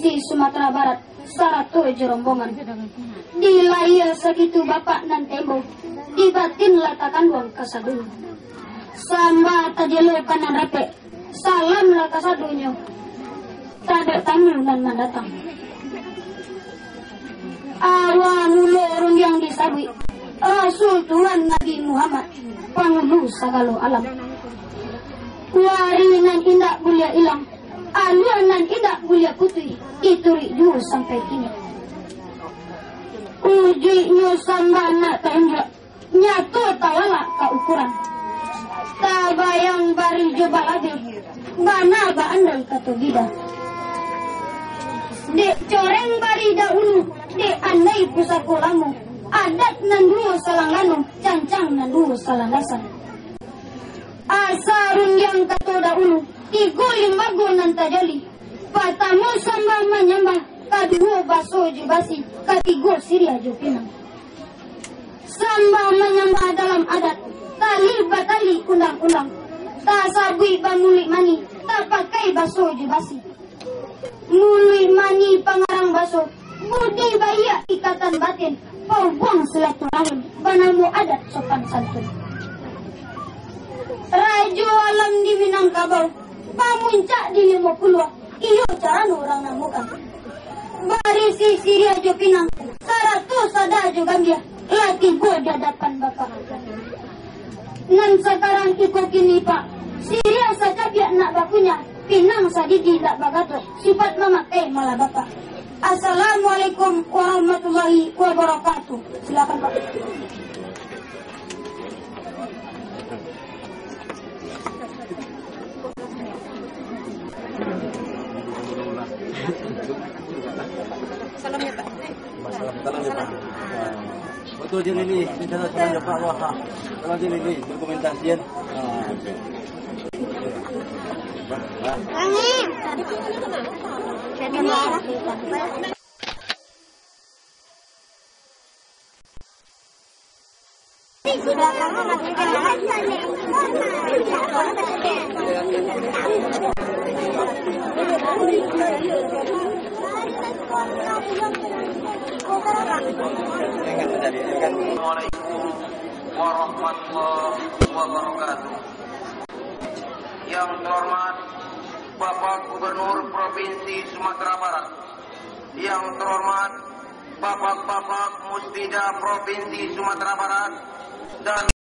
Provinsi Sumatera Barat, Sarato Jerombongan. Di layar segitu bapak nan tembo, di batin latakan uang kasadunyo. Samba tajelo kanan rape, salam lah kasadunyo. Tada tamu nan mendatang. Awal mula orang yang disabui, Rasul Tuhan Nabi Muhammad, penghulu segala alam. Wari nan indak bulia ilang, aluan nan indak bulia putih, ituri juru sampai kini. Ujinya samba nak tenjak, nyatu tawala ka ukuran. Tabayang bari coba lagi, bana ba andal kata gida. Dek coreng bari dahulu, dek andai pusako lamu, adat nanduo salanggano, cancang nanduo salangasan. Asarun yang kato dahulu, igo limago nan tajali, patamu samba menyembah, kaduo baso jubasi, katigo siria jopinang. Samba menyembah dalam adat, tali batali undang-undang, tak sabui bamuli mani, tak pakai baso jubasi. Muli mani pangarang baso, budi bayak ikatan batin, pau buang silaturahim, banamu adat sopan santun. Rajo alam di Minangkabau, pamuncak di 50, iyo cara orang namukan. Barisi siria jo pinang, saratu sada jo gambia, lati go dadapan bapak. Nan sekarang iko kini pak, siria saja biak nak bakunya, pinang sadidi tak bagato, sifat memakai malah bapak. Assalamualaikum warahmatullahi wabarakatuh. Silakan pak. Salamnya pak. Salamnya pak. Betul je ini, kita salamnya pak wah. Kalau je ini dokumentasian. Angin. Sudah kamu matikan Assalamualaikum warahmatullahi wabarakatuh. Yang terhormat Bapak Gubernur Provinsi Sumatera Barat, yang terhormat Bapak-bapak Muspida Provinsi Sumatera Barat, dan